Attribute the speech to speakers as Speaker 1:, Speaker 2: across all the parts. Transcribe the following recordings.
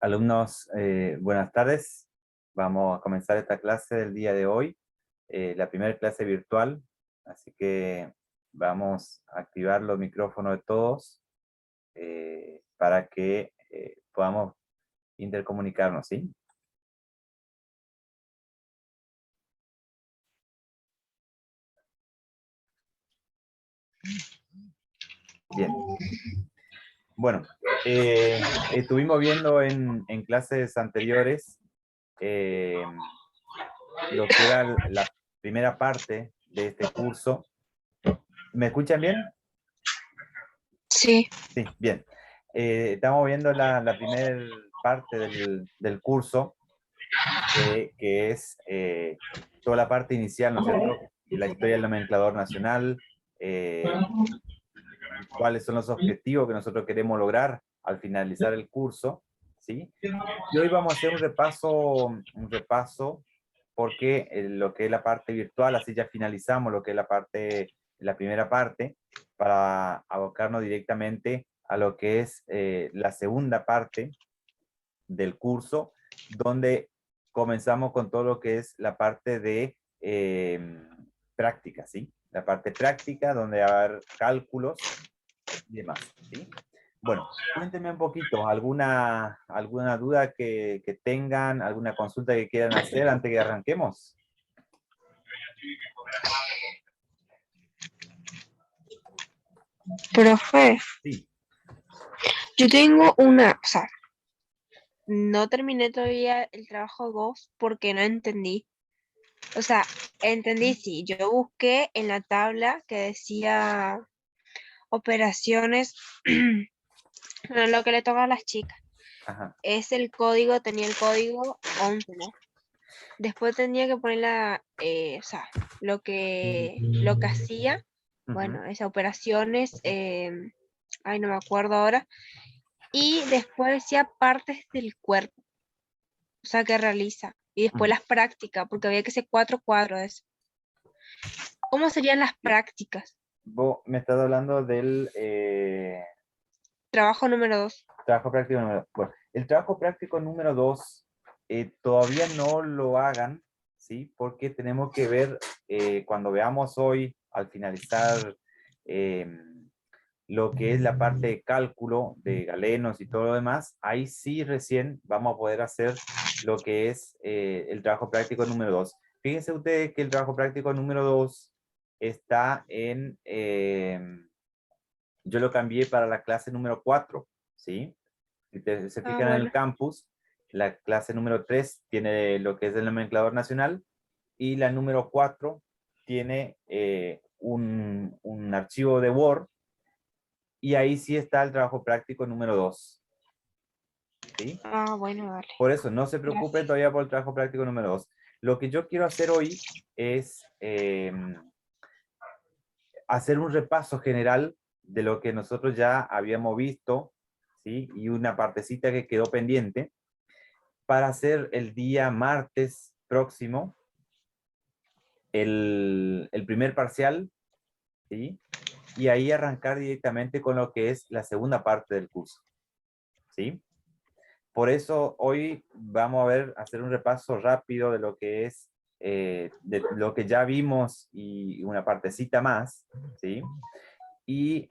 Speaker 1: Alumnos, buenas tardes. Vamos a comenzar esta clase del día de hoy, la primera clase virtual, así que vamos a activar los micrófonos de todos para que podamos intercomunicarnos, ¿sí? Bien. Bueno, estuvimos viendo en clases anteriores lo que era la primera parte de este curso. ¿Me escuchan bien?
Speaker 2: Sí.
Speaker 1: Sí, bien. Estamos viendo la primera parte del curso, que es toda la parte inicial, ¿no es cierto? La historia del nomenclador nacional, cuáles son los objetivos que nosotros queremos lograr al finalizar el curso, ¿sí? Y hoy vamos a hacer un repaso porque lo que es la parte virtual, así ya finalizamos lo que es la primera parte, para abocarnos directamente a lo que es la segunda parte del curso, donde comenzamos con todo lo que es la parte de práctica, ¿sí? La parte práctica, donde va a haber cálculos y demás, ¿sí? Bueno, cuéntenme un poquito, alguna duda que tengan, alguna consulta que quieran hacer antes que arranquemos.
Speaker 2: Profe,
Speaker 1: Sí.
Speaker 2: yo tengo no terminé todavía el trabajo 2 porque no entendí. O sea, entendí sí, yo busqué en la tabla que decía operaciones, bueno, lo que le toca a las chicas.
Speaker 1: Ajá.
Speaker 2: Tenía el código 11, ¿no? Después tenía que poner lo que hacía,
Speaker 1: Ujú.
Speaker 2: bueno, esas operaciones, no me acuerdo ahora. Y después decía partes del cuerpo, o sea, que realiza. Y después
Speaker 1: Ujú.
Speaker 2: las prácticas, porque había que hacer 4 cuadros de eso. ¿Cómo serían las prácticas?
Speaker 1: Vos me estás hablando del
Speaker 2: Trabajo número 2.
Speaker 1: trabajo práctico número 2. Bueno, el trabajo práctico número 2 todavía no lo hagan, ¿sí? Porque tenemos que ver, cuando veamos hoy, al finalizar eh, lo que es la parte de cálculo de galenos y todo lo demás, ahí sí recién vamos a poder hacer lo que es el trabajo práctico número 2. Fíjense ustedes que el trabajo práctico número 2 está yo lo cambié para la clase número 4, ¿sí? Si se
Speaker 2: Ah,
Speaker 1: fijan en el
Speaker 2: bueno.
Speaker 1: campus, la clase número 3 tiene lo que es el nomenclador nacional y la número 4 tiene un archivo de Word y ahí sí está el trabajo práctico número 2, ¿sí?
Speaker 2: Ah, bueno, dale.
Speaker 1: Por eso, no se preocupen
Speaker 2: Gracias.
Speaker 1: todavía por el trabajo práctico número 2. Lo que yo quiero hacer hoy es hacer un repaso general de lo que nosotros ya habíamos visto, ¿sí? Y una partecita que quedó pendiente para hacer el día martes próximo el primer parcial, ¿sí? Y ahí arrancar directamente con lo que es la segunda parte del curso, ¿sí? Por eso hoy vamos a hacer un repaso rápido de lo que es, de lo que ya vimos y una partecita más, ¿sí? Y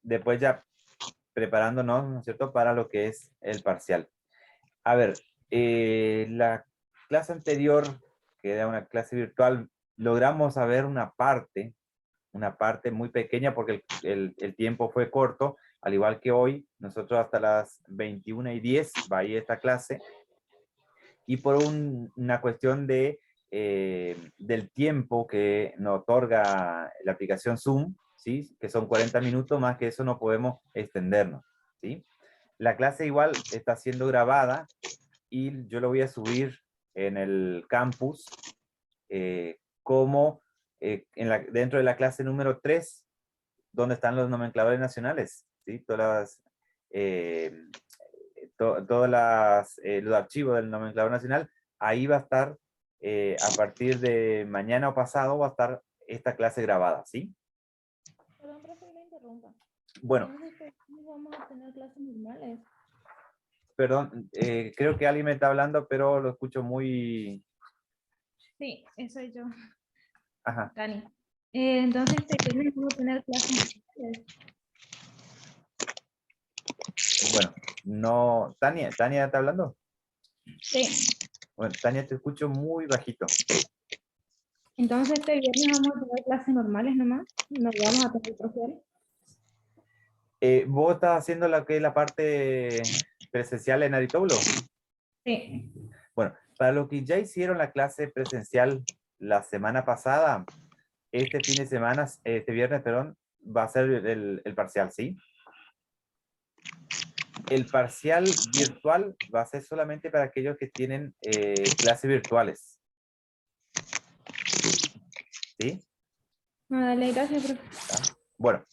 Speaker 1: después ya preparándonos, ¿no es cierto?, para lo que es el parcial. A ver, la clase anterior, que era una clase virtual, logramos saber una parte muy pequeña porque el tiempo fue corto, al igual que hoy, nosotros hasta las 21:10 va a ir esta clase, y por una cuestión del tiempo que nos otorga la aplicación Zoom, ¿sí? Que son 40 minutos, más que eso no podemos extendernos, ¿sí? La clase igual está siendo grabada y yo lo voy a subir en el campus como dentro de la clase número 3, donde están los nomencladores nacionales, ¿sí? Eh, los archivos del nomenclador nacional, ahí va a estar, a partir de mañana o pasado, va a estar esta clase grabada, ¿sí?
Speaker 3: Perdón, profe, que la interrumpa.
Speaker 1: Bueno,
Speaker 3: Entonces, ¿no vamos a tener clases normales?
Speaker 1: Perdón, creo que alguien me está hablando, pero lo escucho muy...
Speaker 3: Sí, eso soy yo,
Speaker 1: Ajá.
Speaker 3: Dani. Entonces, este viernes vamos a tener clases.
Speaker 1: Bueno, no... ¿Tania está hablando?
Speaker 3: Sí.
Speaker 1: Bueno, Tania, te escucho muy bajito.
Speaker 3: Entonces, este viernes vamos a tener clases normales nomás. No vamos a tener parcial.
Speaker 1: ¿Vos estás haciendo la que es la parte presencial en Aritoblo?
Speaker 3: Sí.
Speaker 1: Bueno, para los que ya hicieron la clase presencial la semana pasada, este fin de semana, este viernes, perdón, va a ser el parcial, ¿sí? El parcial virtual va a ser solamente para aquellos que tienen clases virtuales. ¿Sí?
Speaker 3: No, dale, gracias, profe.
Speaker 1: Bueno,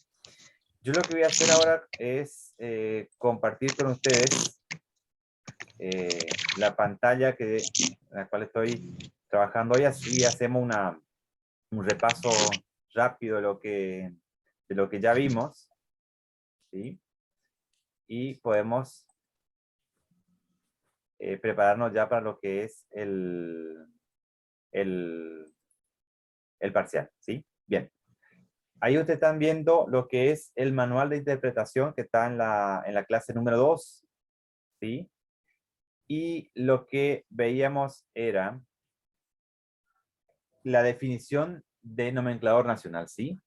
Speaker 1: yo lo que voy a hacer ahora es compartir con ustedes la pantalla en la cual estoy trabajando hoy, así hacemos un repaso rápido de lo que ya vimos, ¿sí? Y podemos prepararnos ya para lo que es el, el parcial, ¿sí? Bien. Ahí ustedes están viendo lo que es el manual de interpretación que está en la clase número 2, ¿sí? Y lo que veíamos era la definición de nomenclador nacional, ¿sí?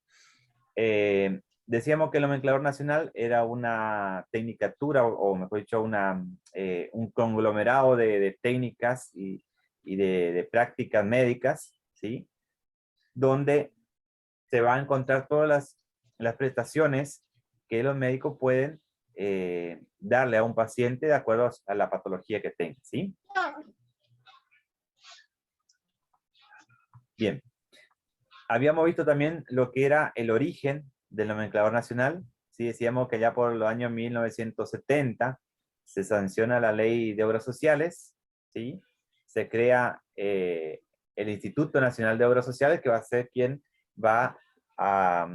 Speaker 1: Decíamos que el nomenclador nacional era una tecnicatura, o mejor dicho, un conglomerado de técnicas y de prácticas médicas, ¿sí? Donde se va a encontrar todas las prestaciones que los médicos pueden darle a un paciente de acuerdo a la patología que tenga, ¿sí? Bien. Habíamos visto también lo que era el origen del nomenclador nacional, ¿sí? Decíamos que ya por los años 1970 se sanciona la ley de obras sociales, ¿sí? Se crea el Instituto Nacional de Obras Sociales, que va a ser quien va a,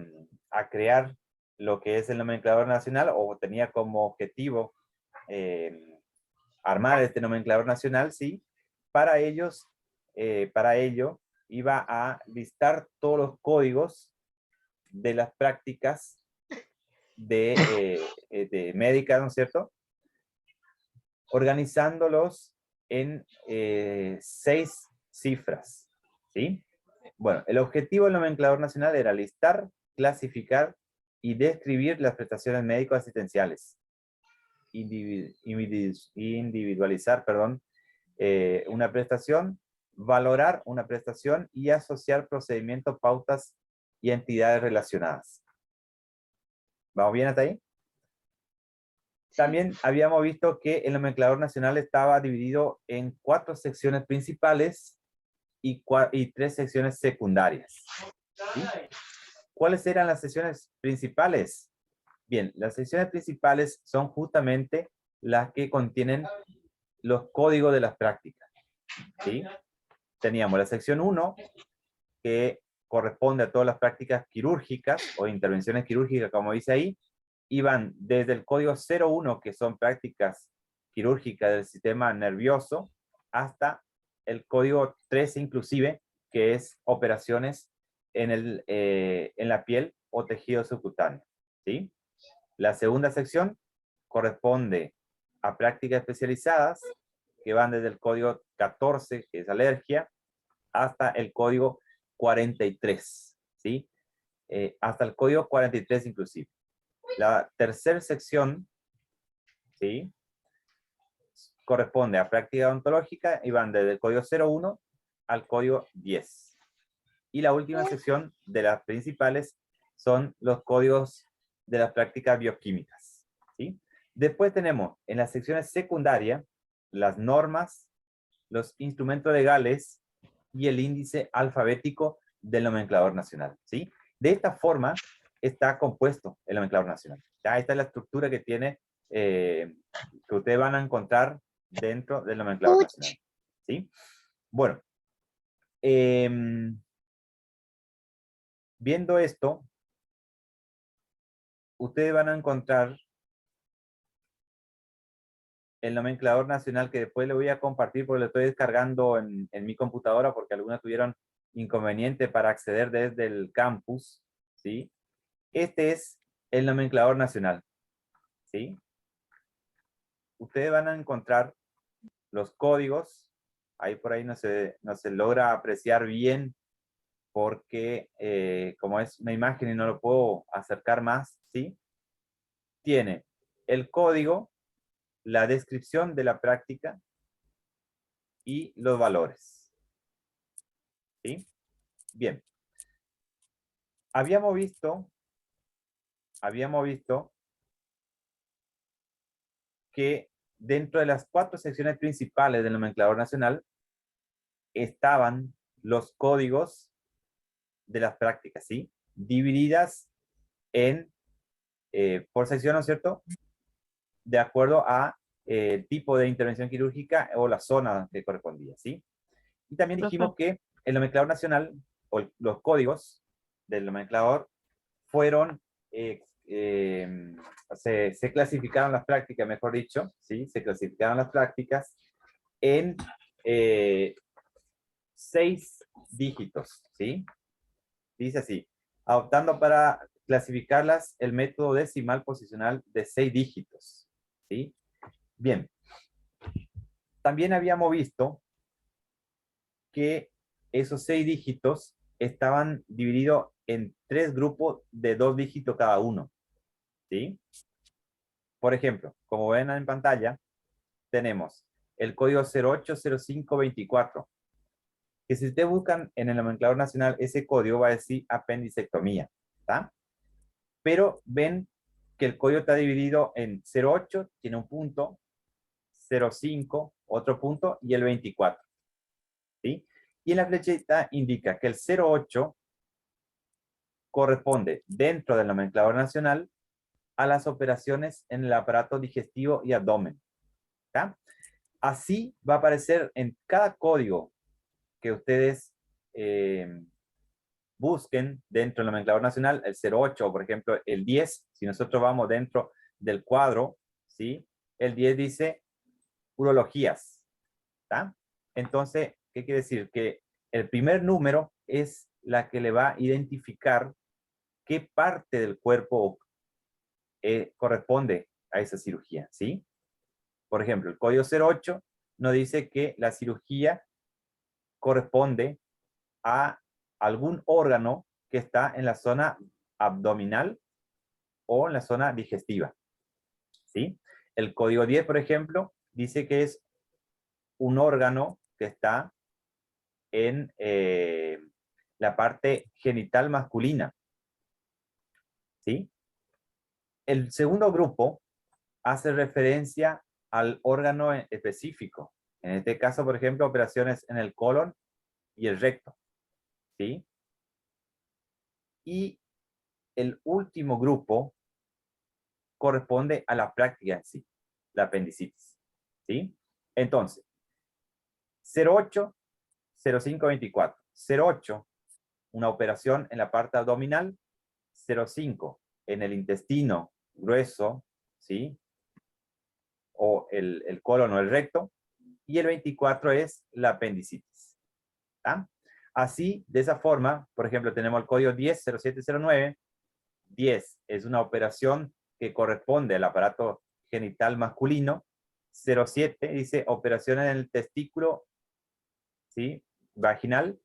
Speaker 1: a crear lo que es el nomenclador nacional, o tenía como objetivo armar este nomenclador nacional, ¿sí? Para ellos, para ello, iba a listar todos los códigos de las prácticas de médicas, ¿no es cierto? Organizándolos en 6 cifras, ¿sí? Bueno, el objetivo del nomenclador nacional era listar, clasificar y describir las prestaciones médico-asistenciales, individualizar, perdón, una prestación, valorar una prestación y asociar procedimientos, pautas y entidades relacionadas. ¿Vamos bien hasta ahí? También habíamos visto que el nomenclador nacional estaba dividido en 4 secciones principales y 3 secciones secundarias, ¿sí? ¿Cuáles eran las secciones principales? Bien, las secciones principales son justamente las que contienen los códigos de las prácticas, ¿sí? Teníamos la sección 1, que corresponde a todas las prácticas quirúrgicas o intervenciones quirúrgicas, como dice ahí, y van desde el código 01, que son prácticas quirúrgicas del sistema nervioso, hasta el código 13 inclusive, que es operaciones en la piel o tejido subcutáneo, ¿sí? La segunda sección corresponde a prácticas especializadas, que van desde el código 14, que es alergia, hasta el código 43, ¿sí? Hasta el código 43 inclusive. La tercera sección, ¿sí? Corresponde a práctica odontológica y van desde el código 01 al código 10. Y la última sección de las principales son los códigos de las prácticas bioquímicas, ¿sí? Después tenemos en las secciones secundarias las normas, los instrumentos legales y el índice alfabético del nomenclador nacional, ¿sí? De esta forma está compuesto el nomenclador nacional. Ya esta es la estructura que tiene, que ustedes van a encontrar dentro del nomenclador nacional, ¿sí? Bueno, viendo esto, ustedes van a encontrar el nomenclador nacional que después le voy a compartir porque lo estoy descargando en mi computadora porque algunos tuvieron inconveniente para acceder desde el campus, ¿sí? Este es el nomenclador nacional, ¿sí? Ustedes van a encontrar los códigos, ahí por ahí no se logra apreciar bien porque como es una imagen y no lo puedo acercar más, ¿sí? Tiene el código, la descripción de la práctica y los valores, ¿sí? Bien. Habíamos visto que dentro de las 4 secciones principales del nomenclador nacional estaban los códigos de las prácticas, ¿sí? Divididas en, por sección, ¿no es cierto? De acuerdo a tipo de intervención quirúrgica o la zona que correspondía, ¿sí? Y también dijimos que el nomenclador nacional, o los códigos del nomenclador, fueron, se clasificaron las prácticas, mejor dicho, ¿sí? Se clasificaron las prácticas en 6 dígitos, ¿sí? Dice así, adoptando para clasificarlas el método decimal posicional de 6 dígitos, ¿sí? Bien. También habíamos visto que esos 6 dígitos estaban divididos en 3 grupos de 2 dígitos cada uno, ¿sí? Por ejemplo, como ven en pantalla, tenemos el código 080524, que si ustedes buscan en el nomenclador nacional, ese código va a decir apendicectomía, ¿está? Pero ven que el código está dividido en 08, tiene un punto, 05, otro punto, y el 24, ¿sí? Y en la flechita indica que el 08 corresponde dentro del nomenclador nacional a las operaciones en el aparato digestivo y abdomen, ¿está? Así va a aparecer en cada código que ustedes busquen dentro del nomenclador nacional, el 08, por ejemplo, el 10, si nosotros vamos dentro del cuadro, ¿sí? El 10 dice urologías, ¿está? Entonces, ¿qué quiere decir? Que el primer número es la que le va a identificar qué parte del cuerpo corresponde a esa cirugía, ¿sí? Por ejemplo, el código 08 nos dice que la cirugía corresponde a algún órgano que está en la zona abdominal o en la zona digestiva, ¿sí? El código 10, por ejemplo, dice que es un órgano que está en la parte genital masculina, ¿sí? El segundo grupo hace referencia al órgano específico. En este caso, por ejemplo, operaciones en el colon y el recto, ¿sí? Y el último grupo corresponde a la práctica en sí, la apendicitis, ¿sí? Entonces, 08, 0524. 08, una operación en la parte abdominal. 05, en el intestino grueso, ¿sí? O el colon o el recto. Y el 24 es la apendicitis, ¿tá? Así, de esa forma, por ejemplo, tenemos el código 100709. 10 es una operación que corresponde al aparato genital masculino. 07 dice operación en el testículo, ¿sí? Vaginal,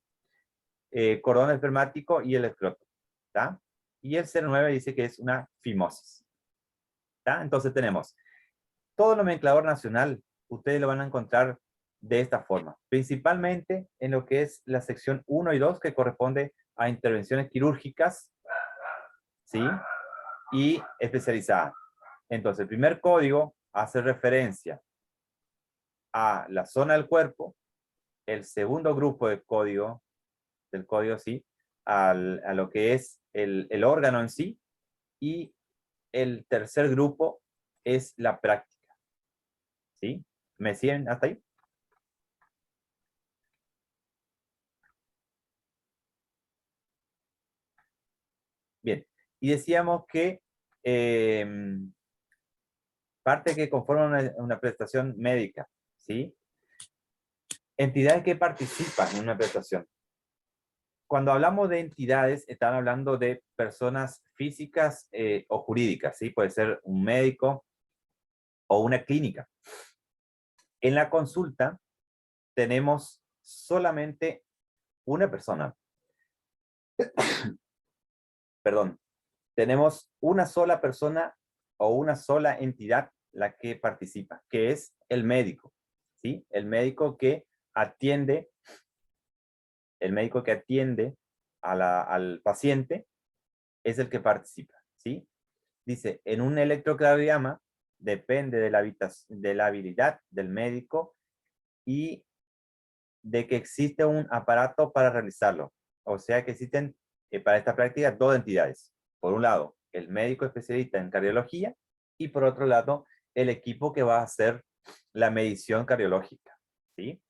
Speaker 1: cordón espermático y el escroto, ¿tá? Y el 09 dice que es una fimosis, ¿tá? Entonces tenemos todo el nomenclador nacional, ustedes lo van a encontrar de esta forma, principalmente en lo que es la sección 1 y 2, que corresponde a intervenciones quirúrgicas, ¿sí? Y especializadas. Entonces, el primer código hace referencia a la zona del cuerpo, el segundo grupo de código, del código, sí, a lo que es el órgano en sí, y el tercer grupo es la práctica, ¿sí? ¿Me siguen hasta ahí? Bien, y decíamos que parte que conforman una prestación médica, ¿sí? Entidades que participan en una prestación. Cuando hablamos de entidades, están hablando de personas físicas o jurídicas, ¿sí? Puede ser un médico o una clínica. En la consulta tenemos solamente una persona. Perdón. Tenemos una sola persona o una sola entidad la que participa, que es el médico, ¿sí? El médico que atiende al paciente es el que participa, ¿sí? Dice, en un electrocardiograma depende de la habilidad del médico y de que existe un aparato para realizarlo. O sea que existen para esta práctica dos entidades. Por un lado, el médico especialista en cardiología y por otro lado, el equipo que va a hacer la medición cardiológica, ¿sí?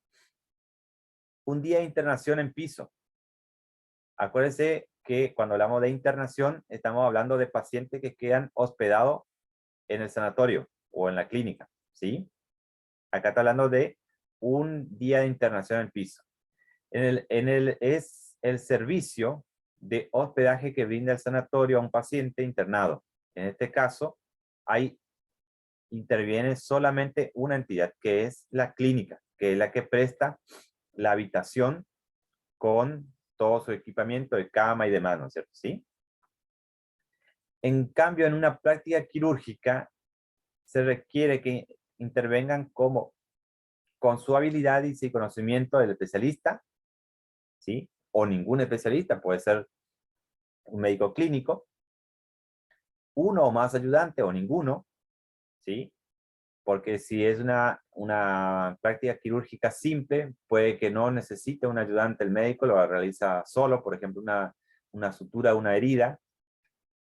Speaker 1: Un día de internación en piso. Acuérdense que cuando hablamos de internación, estamos hablando de pacientes que quedan hospedados en el sanatorio o en la clínica, ¿sí? Acá está hablando de un día de internación en piso. Es el servicio de hospedaje que brinda el sanatorio a un paciente internado. En este caso, interviene solamente una entidad, que es la clínica, que es la que presta la habitación con todo su equipamiento de cama y demás, ¿no es cierto? ¿Sí? En cambio, en una práctica quirúrgica, se requiere que intervengan con su habilidad y su conocimiento del especialista, ¿sí? O ningún especialista, puede ser un médico clínico, uno o más ayudantes o ninguno, ¿sí? Porque si es una práctica quirúrgica simple, puede que no necesite un ayudante el médico, lo realiza solo, por ejemplo, una sutura, una herida,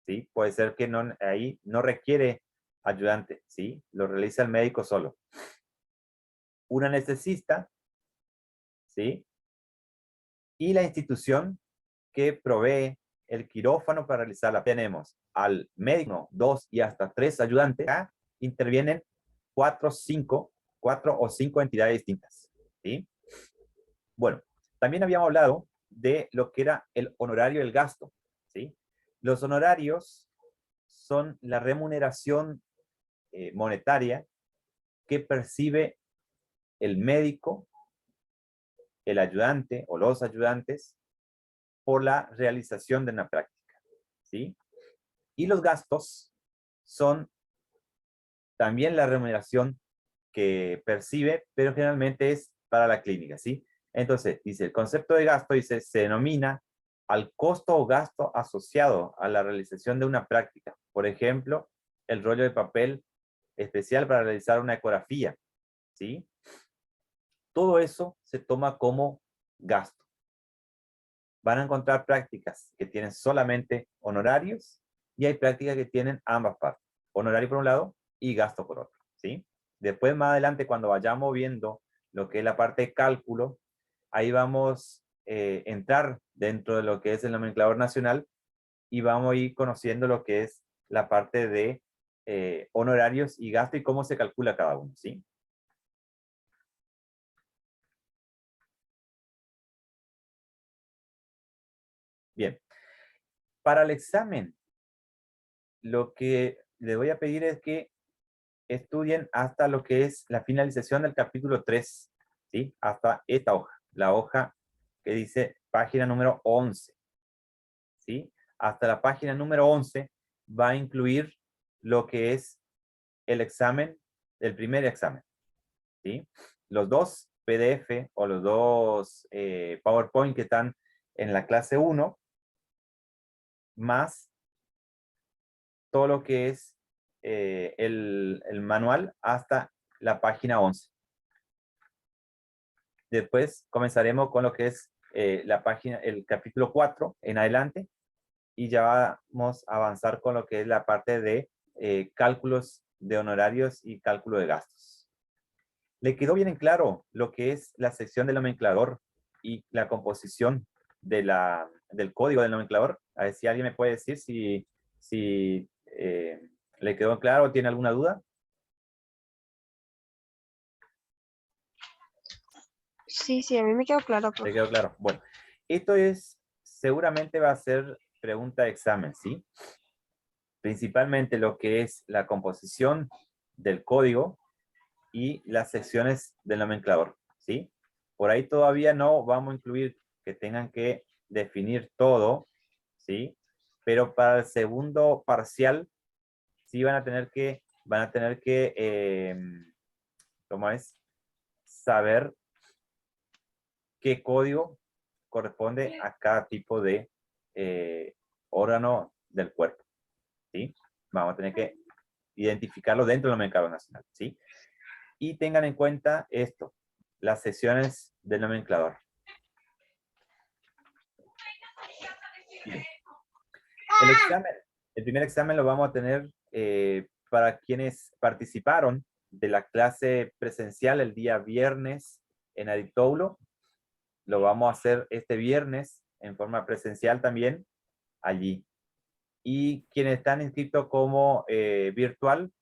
Speaker 1: ¿sí? Puede ser que ahí no requiere ayudante, ¿sí? Lo realiza el médico solo. Un anestesista, ¿sí? Y la institución que provee el quirófano para realizarla. Tenemos al médico, 2 y hasta 3 ayudantes. Acá intervienen 4 o 5 entidades distintas, ¿sí? Bueno, también habíamos hablado de lo que era el honorario y el gasto, ¿sí? Los honorarios son la remuneración monetaria que percibe el médico, el ayudante o los ayudantes por la realización de una práctica, ¿sí? Y los gastos son también la remuneración que percibe, pero generalmente es para la clínica, ¿sí? Entonces, dice, el concepto de gasto, dice, se denomina al costo o gasto asociado a la realización de una práctica. Por ejemplo, el rollo de papel especial para realizar una ecografía, ¿sí? Todo eso se toma como gasto. Van a encontrar prácticas que tienen solamente honorarios y hay prácticas que tienen ambas partes. Honorario por un lado y gasto por otro, ¿sí? Después, más adelante, cuando vayamos viendo lo que es la parte de cálculo, ahí vamos a entrar dentro de lo que es el nomenclador nacional y vamos a ir conociendo lo que es la parte de honorarios y gasto y cómo se calcula cada uno, ¿sí? Bien. Para el examen, lo que le voy a pedir es que estudien hasta lo que es la finalización del capítulo 3, ¿sí? Hasta esta hoja, la hoja que dice página número 11, ¿sí? Hasta la página número 11 va a incluir lo que es el examen, el primer examen, ¿sí? Los dos PDF o los dos PowerPoint que están en la clase 1, más todo lo que es el manual hasta la página 11. Después comenzaremos con lo que es el capítulo 4 en adelante y ya vamos a avanzar con lo que es la parte de cálculos de honorarios y cálculo de gastos. ¿Le quedó bien en claro lo que es la sección del nomenclador y la composición del código del nomenclador? A ver si alguien me puede decir si le quedó claro o tiene alguna duda.
Speaker 2: Sí, sí, a mí me quedó claro,
Speaker 1: ¿Te
Speaker 2: profe.
Speaker 1: quedó claro? Bueno, esto es, seguramente va a ser pregunta de examen, ¿sí? Principalmente lo que es la composición del código y las secciones del nomenclador, ¿sí? Por ahí todavía no vamos a incluir que tengan que definir todo, ¿sí? Pero para el segundo parcial, sí van a tener que, ¿cómo es? Saber qué código corresponde a cada tipo de órgano del cuerpo, ¿sí? Vamos a tener que identificarlo dentro del nomenclador nacional, ¿sí? Y tengan en cuenta esto, las secciones del nomenclador. Bien. El primer examen lo vamos a tener para quienes participaron de la clase presencial el día viernes en Adictoulo. Lo vamos a hacer este viernes en forma presencial también allí. Y quienes están inscritos como virtual,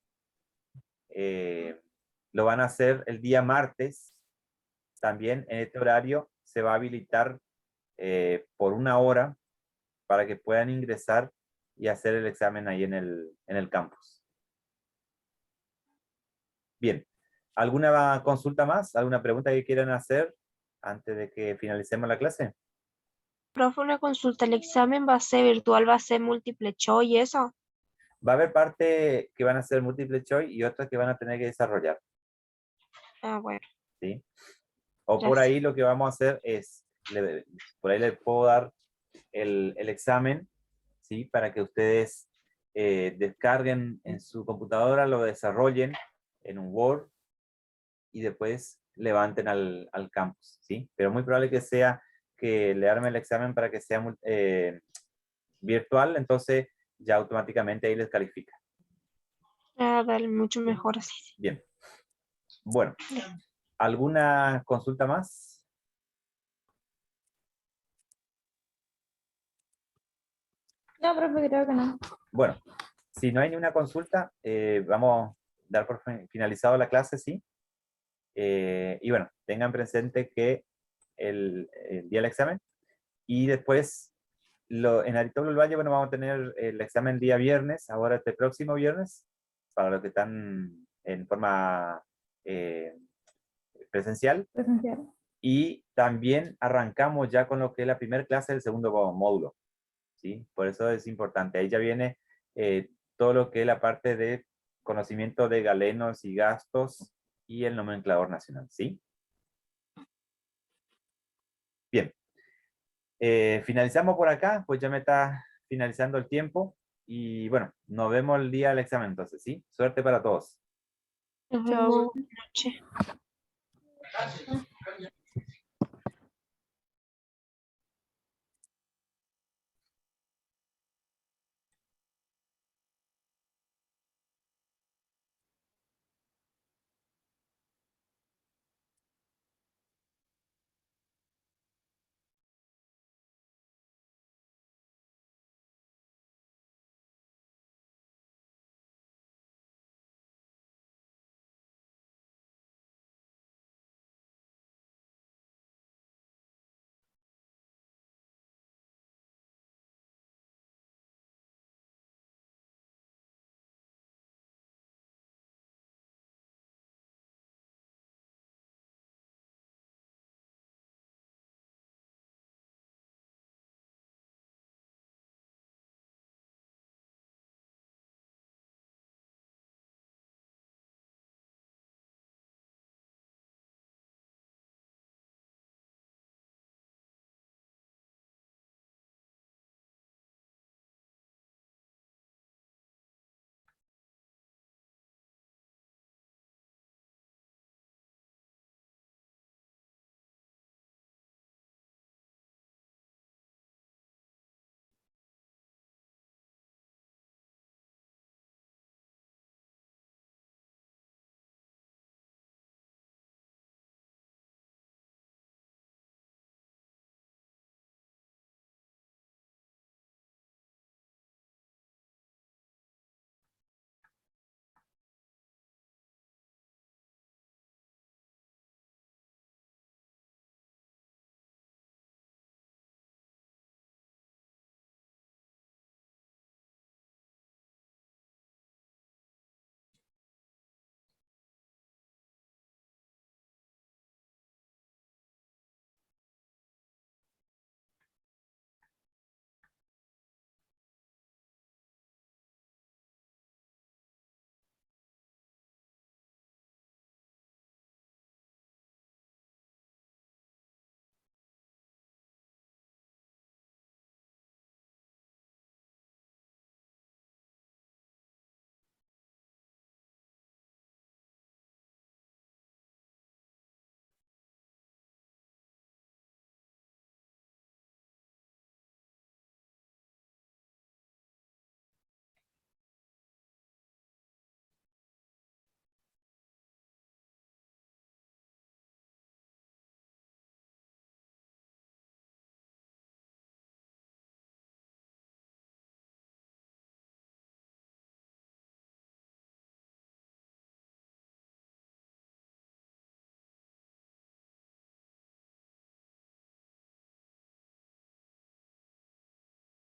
Speaker 1: lo van a hacer el día martes. También en este horario se va a habilitar por 1 hora para que puedan ingresar y hacer el examen ahí en el campus. Bien, ¿alguna consulta más? ¿Alguna pregunta que quieran hacer antes de que finalicemos la clase?
Speaker 2: Profe, una consulta, ¿el examen va a ser virtual, va a ser múltiple choice y eso?
Speaker 1: Va a haber parte que van a ser múltiple choice y otras que van a tener que desarrollar,
Speaker 2: Ah, bueno,
Speaker 1: ¿sí? O por
Speaker 2: gracias.
Speaker 1: ahí lo que vamos a hacer es, por ahí les puedo dar el examen, ¿sí? Para que ustedes descarguen en su computadora, lo desarrollen en un Word y después levanten al campus, ¿sí? Pero muy probable que sea que le arme el examen para que sea virtual, entonces ya automáticamente ahí les califica.
Speaker 2: Ah, dale, mucho mejor así.
Speaker 1: Bien. Bueno, ¿alguna consulta más?
Speaker 3: No, profe, creo que no.
Speaker 1: Bueno, si no hay ninguna consulta, vamos a dar por finalizado la clase, ¿sí? Y bueno, tengan presente que el día del examen y después en Aristóbulo del Valle, bueno, vamos a tener el examen el día viernes, ahora este próximo viernes, para los que están en forma presencial.
Speaker 3: Presencial.
Speaker 1: Y también arrancamos ya con lo que es la primera clase del segundo módulo, ¿sí? Por eso es importante. Ahí ya viene todo lo que es la parte de conocimiento de galenos y gastos y el nomenclador nacional, ¿sí? Bien. Finalizamos por acá, pues ya me está finalizando el tiempo. Y bueno, nos vemos el día del examen entonces, ¿sí? Suerte para todos.
Speaker 2: Nos
Speaker 3: Chao,
Speaker 2: vemos.
Speaker 3: profe.
Speaker 2: Buenas noches.